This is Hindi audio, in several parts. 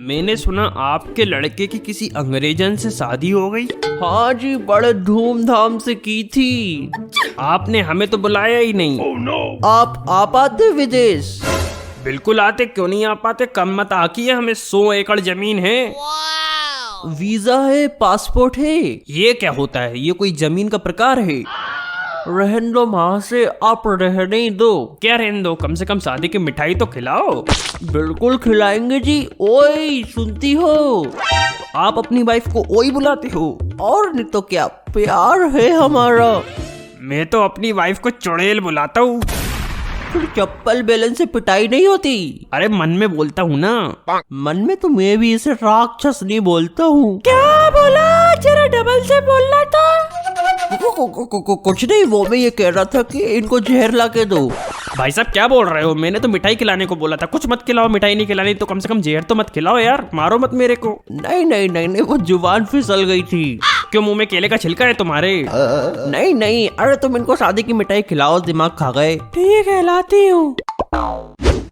मैंने सुना आपके लड़के की किसी अंग्रेजन से शादी हो गई। हाँ जी, बड़े धूमधाम से की थी। आपने हमें तो बुलाया ही नहीं। आप आते विदेश? बिल्कुल आते, क्यों नहीं आ पाते। कम मत आकी है, हमें 100 एकड़ जमीन है। वीजा है, पासपोर्ट है। ये क्या होता है? ये कोई जमीन का प्रकार है? रहने दो माँ से, आप रहने ही दो। क्या रहने दो? कम से कम शादी की मिठाई तो खिलाओ। बिल्कुल खिलाएंगे जी। ओए सुनती हो? आप अपनी वाइफ को ओई बुलाते हो? और नहीं तो क्या, प्यार है हमारा। मैं तो अपनी वाइफ को चुड़ैल बुलाता हूँ। फिर चप्पल बेलन से पिटाई नहीं होती? अरे मन में बोलता हूँ ना। मन में तो मैं भी इसे राक्षस नहीं बोलता हूँ। क्या बोला? जरा डबल से बोलना था। कुछ नहीं, वो मैं ये कह रहा था कि इनको जहर ला के दो। भाई साहब क्या बोल रहे हो? मैंने तो मिठाई खिलाने को बोला था। कुछ मत खिलाओ, मिठाई नहीं खिलानी तो कम से कम जहर तो मत खिलाओ यार। मारो मत मेरे को। नहीं नहीं नहीं नहीं, वो जुबान फिसल गई थी। क्यों, मुंह में केले का छिलका है तुम्हारे? नहीं नहीं, अरे तुम इनको शादी की मिठाई खिलाओ, दिमाग खा गए। ठीक है, लाती हूँ।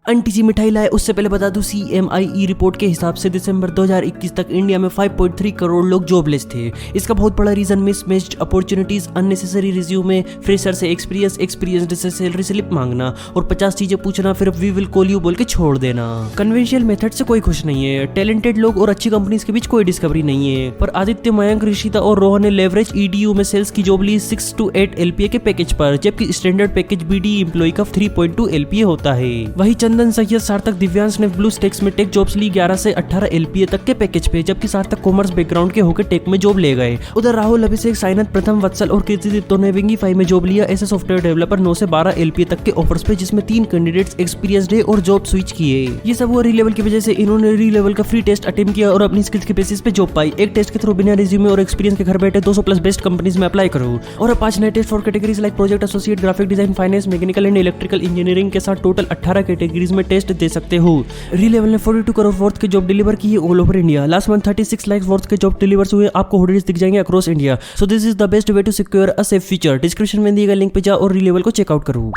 आंटी जी मिठाई लाए। उससे पहले बता दूं, CMIE रिपोर्ट के हिसाब से दिसंबर 2021 तक इंडिया में 5.3 करोड़ लोग जॉबलेस थे। इसका बहुत बड़ा reason mismatched opportunities, unnecessary resume, fresher से एक्सपीरियंस से सैलरी स्लिप मांगना और 50 चीजें पूछना, फिर वी विल कॉल यू बोल के छोड़ देना। कन्वेंशनल मेथड से कोई खुश नहीं है। टैलेंटेड लोग और अच्छी कंपनीज के बीच कोई डिस्कवरी नहीं है। पर आदित्य, मयंक, ऋषिता और रोहन ने लेवरेज EDU में सेल्स की जॉब ली 6 to 8 LPA के पैकेज पर, जबकि स्टैंडर्ड पैकेज BD एम्प्लॉय का 3.2 LPA होता है। वही चंदन, सैयद, सार्थक, दिव्यांश ने ब्लू स्टेक्स में टेक जॉब्स ली 11 से 18 LPA तक के पैकेज पे, जबकि सार्थक कॉमर्स बैकग्राउंड के होकर टेक में जॉब ले गए। उधर राहुल, अभिषेक, साइनाथ, प्रथम, वत्सल और कीर्तिदीप्तो ने विंगीफाई में जॉब लिया ऐसे सॉफ्टवेयर डेवलपर 9 से 12 LPA तक के ऑफर्स पे, जिसमें 3 कैंडिडेट्स एक्सपीरियंस्ड है और जॉब स्विच किए। ये सब हुआ री-लेवल की वजह से। इन्होंने री-लेवल का फ्री टेस्ट अटेम्प्ट किया और अपनी स्किल्स के बेसिस पे जॉब पाई। एक टेस्ट के थ्रू बिना रिज्यूमे और एक्सपीरियंस के घर बैठे 200+ बेस्ट कंपनीज में अप्लाई करो और 5 नए test for categories like project associate, graphic design, finance, mechanical and electrical engineering के साथ टोटल 18 कैटेगरीज में टेस्ट दे सकते हो। री-लेवल ने 42 करोड़ वर्थ के जॉब डिलीवर की है all over India. Last month 36 lakh worth के जॉब डिलीवर हुए। आपको होल्डर्स दिख जाएंगे across India. So this is the best way to secure a safe future. Description में दिए गए लिंक पे जाओ और री-लेवल को चेकआउट करो।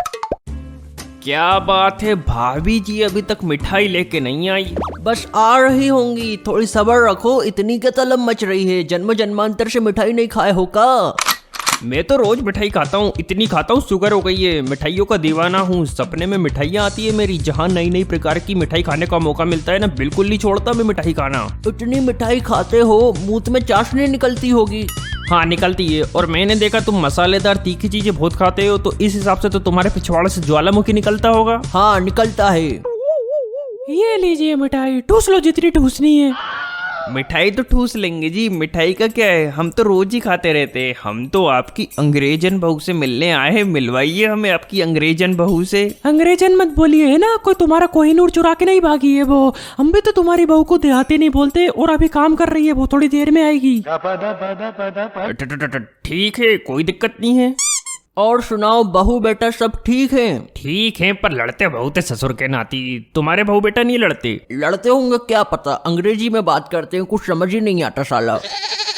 क्या बात है, भाभी जी अभी तक मिठाई लेके नहीं आई? बस आ रही होंगी, थोड़ी सब्र रखो। इतनी क्या तलब मच रही है? जन्म जन्मांतर से मिठाई नहीं खाए हो का? मैं तो रोज मिठाई खाता हूँ, इतनी खाता हूँ शुगर हो गई है। मिठाइयों का दीवाना हूँ। सपने में मिठाइयाँ आती है मेरी। जहाँ नई नई प्रकार की मिठाई खाने का मौका मिलता है ना, बिल्कुल नहीं छोड़ता मैं मिठाई खाना। इतनी मिठाई खाते हो, मुंह में चाशनी निकलती होगी। हाँ निकलती है, और मैंने देखा तुम मसालेदार तीखी चीजें बहुत खाते हो, तो इस हिसाब से तो तुम्हारे पिछवाड़े से ज्वालामुखी निकलता होगा। हाँ निकलता है। ये लीजिए मिठाई, ठूस लो जितनी ठूसनी है। मिठाई तो ठूस लेंगे जी, मिठाई का क्या है, हम तो रोज ही खाते रहते हैं। हम तो आपकी अंग्रेजन बहू से मिलने आए हैं, मिलवाइए हमें आपकी अंग्रेजन बहू से। अंग्रेजन मत बोलिए, है ना, कोई तुम्हारा कोहिनूर चुरा के नहीं भागी है वो। हम भी तो तुम्हारी बहू को देहाती नहीं बोलते, और अभी काम कर रही है वो, थोड़ी देर में आएगी। ठीक है, कोई दिक्कत नहीं है। और सुनाओ, बहू बेटा सब ठीक है? ठीक है, पर लड़ते बहुत है ससुर के नाती। तुम्हारे बहू बेटा नहीं लड़ते? लड़ते होंगे, क्या पता। अंग्रेजी में बात करते हैं, कुछ समझ ही नहीं आता साला।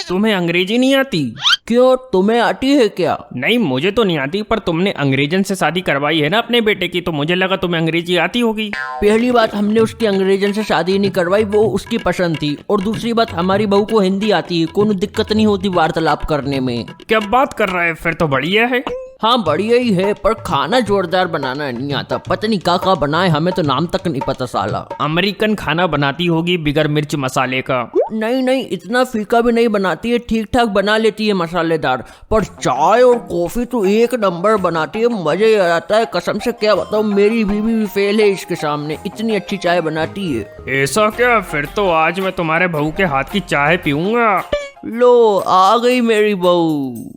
तुम्हें अंग्रेजी नहीं आती? क्यों, तुम्हें आती है क्या? नहीं मुझे तो नहीं आती, पर तुमने अंग्रेजन से शादी करवाई है ना अपने बेटे की, तो मुझे लगा तुम्हें अंग्रेजी आती होगी। पहली बात, हमने उसकी अंग्रेजन से शादी नहीं करवाई, वो उसकी पसंद थी। और दूसरी बात, हमारी बहू को हिंदी आती है, कोई दिक्कत नहीं होती वार्तालाप करने में। क्या बात कर रहा है, फिर तो बढ़िया है। हाँ बढ़िया ही है, पर खाना जोरदार बनाना नहीं आता। पता नहीं का बनाए, हमें तो नाम तक नहीं पता साला। अमेरिकन खाना बनाती होगी बिगर मिर्च मसाले का। नहीं नहीं, इतना फीका भी नहीं बनाती है, ठीक ठाक बना लेती है मसालेदार। पर चाय और कॉफी तो एक नंबर बनाती है, मजे आ जाता है। कसम से क्या बताऊँ, मेरी बीवी भी फेल है इसके सामने, इतनी अच्छी चाय बनाती है। ऐसा क्या? फिर तो आज मैं तुम्हारे बहू के हाथ की चाय पीऊंगा। लो आ गई मेरी बहू।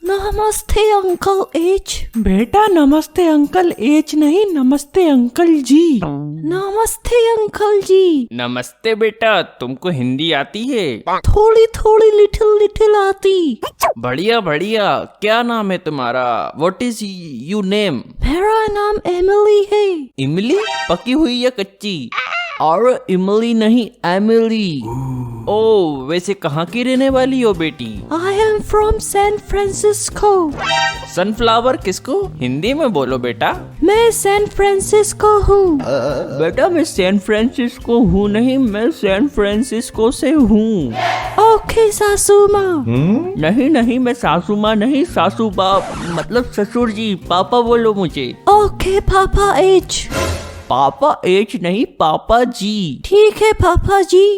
नमस्ते अंकल एच। बेटा नमस्ते अंकल एच नहीं, नमस्ते अंकल जी। नमस्ते अंकल जी। नमस्ते बेटा, तुमको हिंदी आती है? थोड़ी थोड़ी लिटिल आती। बढ़िया बढ़िया। क्या नाम है तुम्हारा? What is you name? मेरा नाम एमिली है। इमली? पकी हुई या कच्ची? और इमली नहीं, एमिली। ओ वैसे कहाँ की रहने वाली हो बेटी? I am from San Francisco. Sunflower किसको? हिंदी में बोलो बेटा। मैं सैन फ्रांसिस्को हूँ। बेटा मैं सैन फ्रांसिस्को हूँ नहीं, मैं सैन फ्रांसिस्को से हूँ। ओके सासू माँ। नहीं नहीं, मैं सासू माँ नहीं, सासू बाप मतलब ससुर जी। पापा बोलो मुझे। ओके पापा एज। पापा एज नहीं, पापा जी। ठीक है पापा जी।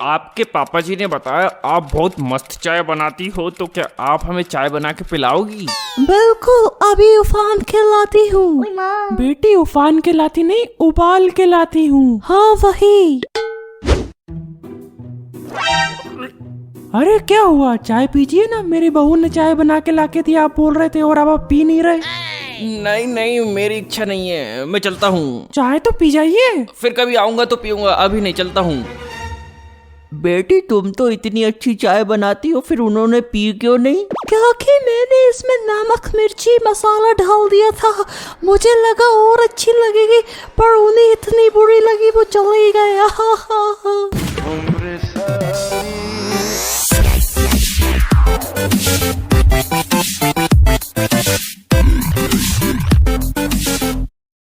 आपके पापा जी ने बताया आप बहुत मस्त चाय बनाती हो, तो क्या आप हमें चाय बना के पिलाओगी? बिल्कुल, अभी उफान के लाती हूँ। बेटी उफान के लाती नहीं, उबाल के लाती हूँ। हाँ वही। अरे क्या हुआ, चाय पीजिए ना, मेरी बहू ने चाय बना के लाके दी, आप बोल रहे थे और अब आप पी नहीं रहे। नहीं नहीं, मेरी इच्छा नहीं है, मैं चलता हूँ। चाय तो पी जाइए। फिर कभी आऊंगा तो पीऊंगा, अभी नहीं, चलता हूँ। बेटी तुम तो इतनी अच्छी चाय बनाती हो, फिर उन्होंने पी क्यों नहीं? क्योंकि मैंने इसमें नमक मिर्ची मसाला डाल दिया था, मुझे लगा और अच्छी लगेगी, पर उन्हें इतनी बुरी लगी वो चले गए।